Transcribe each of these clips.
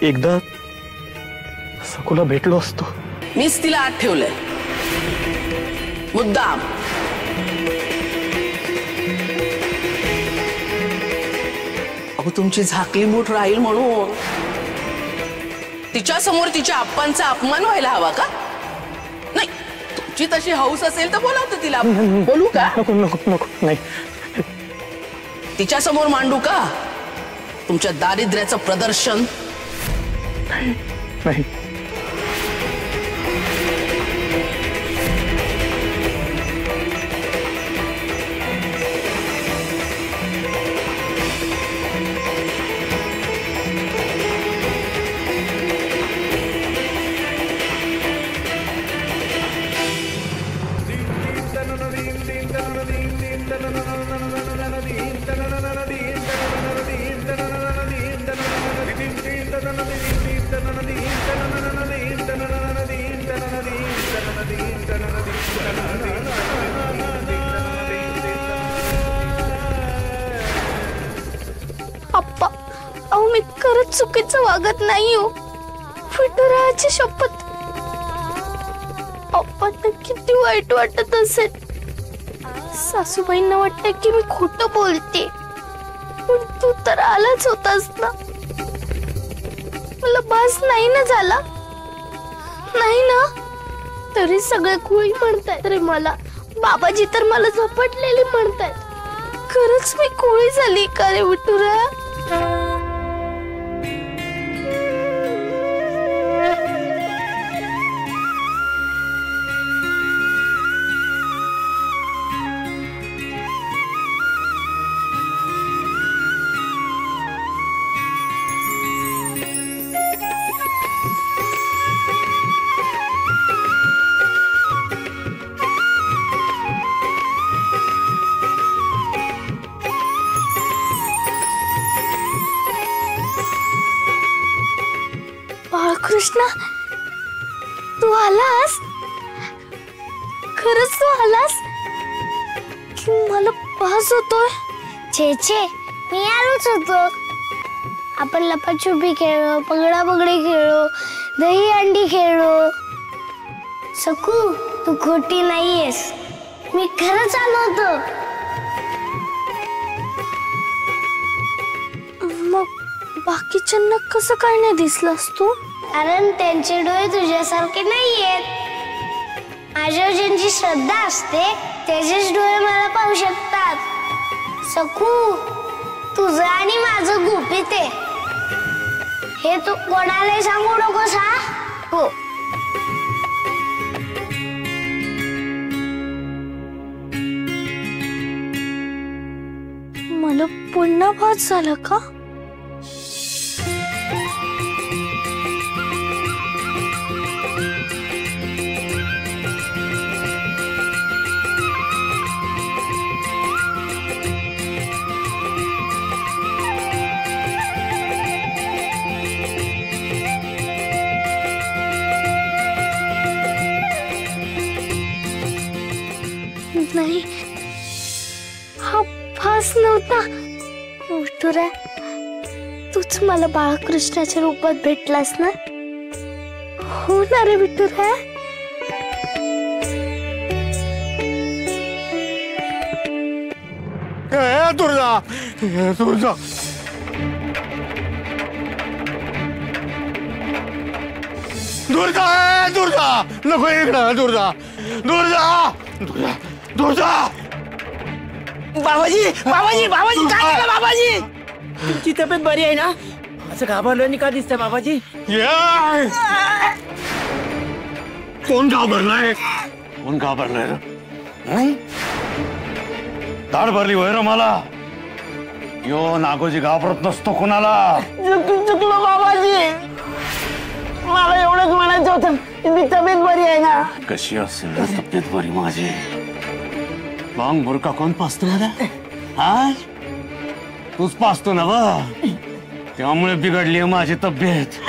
एकदा सकुला भेटलो असतो. मीच तिला आत ठेवलंय मुद्दाम. अहो तुमची झाकली मूठ राहील म्हणून तिच्या समोर तिच्या आप्पांचा अपमान व्हायला हवा का? नाही, तुमची तशी हौस असेल तर बोलावते तिला. बोलू का? नको नको नको. नाही, तिच्या समोर मांडू का तुमच्या दारिद्र्याचं प्रदर्शन? नाही नाही. अप्पा, अहो मी खरंच चुकीचं वागत नाही हो. विठुरायाची शपथ. अप्पांना किती वाईट वाटत असेल. सासूबाईंना वाटतं की मी खोटं बोलते, पण तू तर आलाच होतास ना. मला बास नाही ना झाला? नाही ना? तरी सगळे कुळी म्हणतायत रे मला. बाबाजी तर मला झपटलेली म्हणतायत. खरंच मी कुळी झाली का रे विठुराया? बाळकृष्ण, तू आलास? खरंच तू आलास? की मला पास होतोय? छे छे, मी आलोच होतो. आपण लपाछुपी खेळलो, पगडा पगडी खेळलो, दही अंडी खेळलो. सकू, तू खोटी नाहीयेस. मी खरंच आलो होतो. मग बाकीच्यांना कसं काय नाही दिसलास तू? कारण त्यांचे डोळे तुझ्यासारखे नाहीयेत. माझ्यावर ज्यांची श्रद्धा असते त्याचेच डोळे मला पाहू शकतात. सकू, तुझं आणि माझं गुपित आहे. हे तू कोणालाही सांगू नकोस हा. हो. मला पुन्हा भास झाला का? नाही, हा भास नव्हता. विठुराया, तूच मला बाळकृष्णाच्या रूपात भेटलास ना? हो ना रे विठुराया? दुर्गा, दुर्गा. दुर्गा, दुर्गा, नको इकडं. दुर्गा, दुर्गा, दुर्गा, दुर्गा. बाबाजी, बाबाजी, बाबाजी, काय झालं बाबाजी? तुमची तब्येत बरी आहे ना? असं घाबरल्याने का दिसतंय बाबाजी? कोण घाबरलाय? कोण घाबरलाय? दाढ भरली वैर मला. यो नागोजी घाबरत नसतो कोणाला. चुकलो बाबाजी. मला एवढंच म्हणायचं होतं, मी तब्येत बरी आहे ना? कशी असेल ना तब्येत बरी माझी? बांग बुरका कोण पाचतो मला? हा, तूच पाचतो ना बा. त्यामुळे बिघडली माझी तब्येत.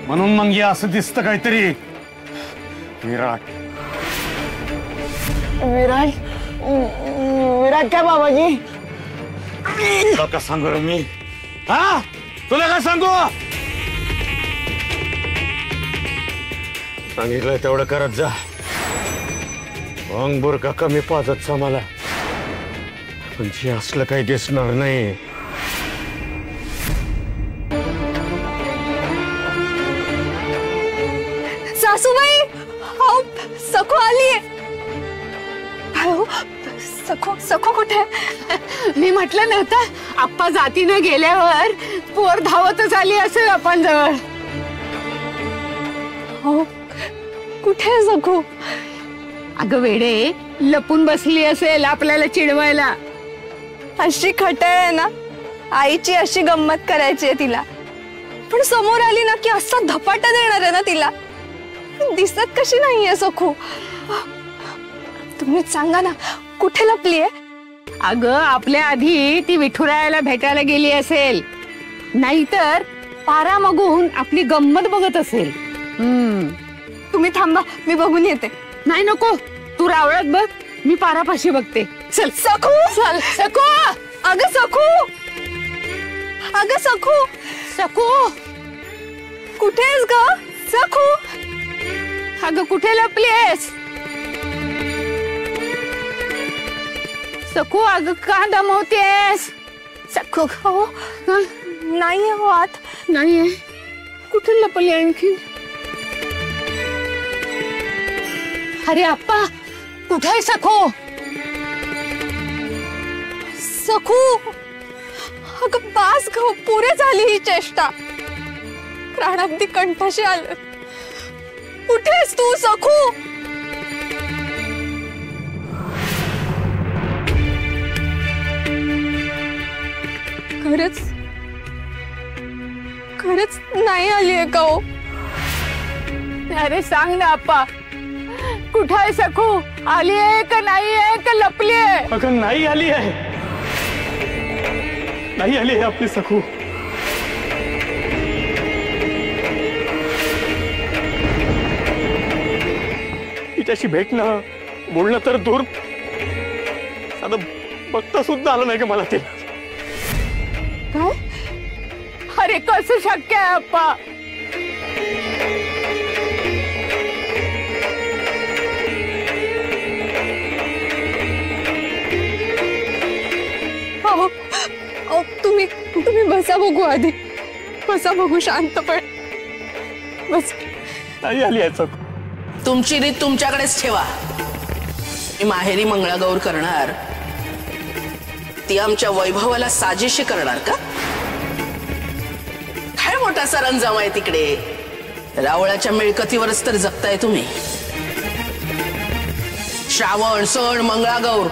म्हणून मग हे असं दिसतं काहीतरी. विराट, विराट, विराट काय बाबाजी? तुला का सांगू रे मी? हा, तुला का सांगू? सांगितलं तेवढं करत जा. अंग बुरका कमी पाजत मला, पण जे असलं काही दिसणार नाही. सासूबाई, सखू आलीये. सखू सखू कुठे? मी म्हटलं नव्हतं आप्पा जातीनं गेल्यावर पोर धावतच आली असेल आपण जवळ. हो, कुठे आहे सखू? अगं वेडे, लपून बसली असेल आपल्याला चिडवायला. अशी खटळ आहे ना, आईची अशी गंमत करायची आहे तिला, पण समोर आली ना की असा धपाटा देणार आहे ना तिला. दिसत कशी नाहीये सखू? तुम्हीच सांगा ना, कुठे लपलीये? अगं आपल्या आधी ती विठुरायाला भेटायला गेली असेल, नाहीतर पारा मागून आपली गंमत बघत असेल. तुम्ही थांबा, मी बघून येते. नाही नको, तू रावळत बघ, मी पारापाशी बघते. चल सखू, चल सखू. अगं सखू, अगं सखू, सखू कुठे आहेस ग? सखू, अगं कुठे लपलीस? सखू, अगं का दमवतेस? सखू हो नाहीये हो आत. नाहीये, कुठे लपली आणखी? अरे अप्पा, कुठे आहे सखू? सखू, अगं बास ग, पुरे झाली ही चेष्टा. प्राणांती कंठाशी आलं. कुठेस तू सखू? खरंच खरंच नाही आलीये का हो? अरे सांग ना अप्पा, कुठे आहे सखू? आली आहे का नाही आहे का लपली आहे? अगं नाही आली आहे, नाही आली आहे आपली सखू. तिच्याशी भेटणं बोलणं तर दूर, आता बघता सुद्धा आलं नाही का मला ते. काय? अरे कसं शक्य आहे अप्पा? तुम्ही बसा बघू, आधी बसा बघू शांतपणे. बस. नाही आली आहे सखू. तुमची रीत तुमच्याकडेच ठेवा. मी माहेरी मंगळागौर करणार, ती आमच्या वैभवाला साजेशी करणार का? काय मोठा सरंजाम आहे तिकडे. रावळाच्या मिळकतीवरच तर जगताय तुम्ही. श्रावण, सण, मंगळागौर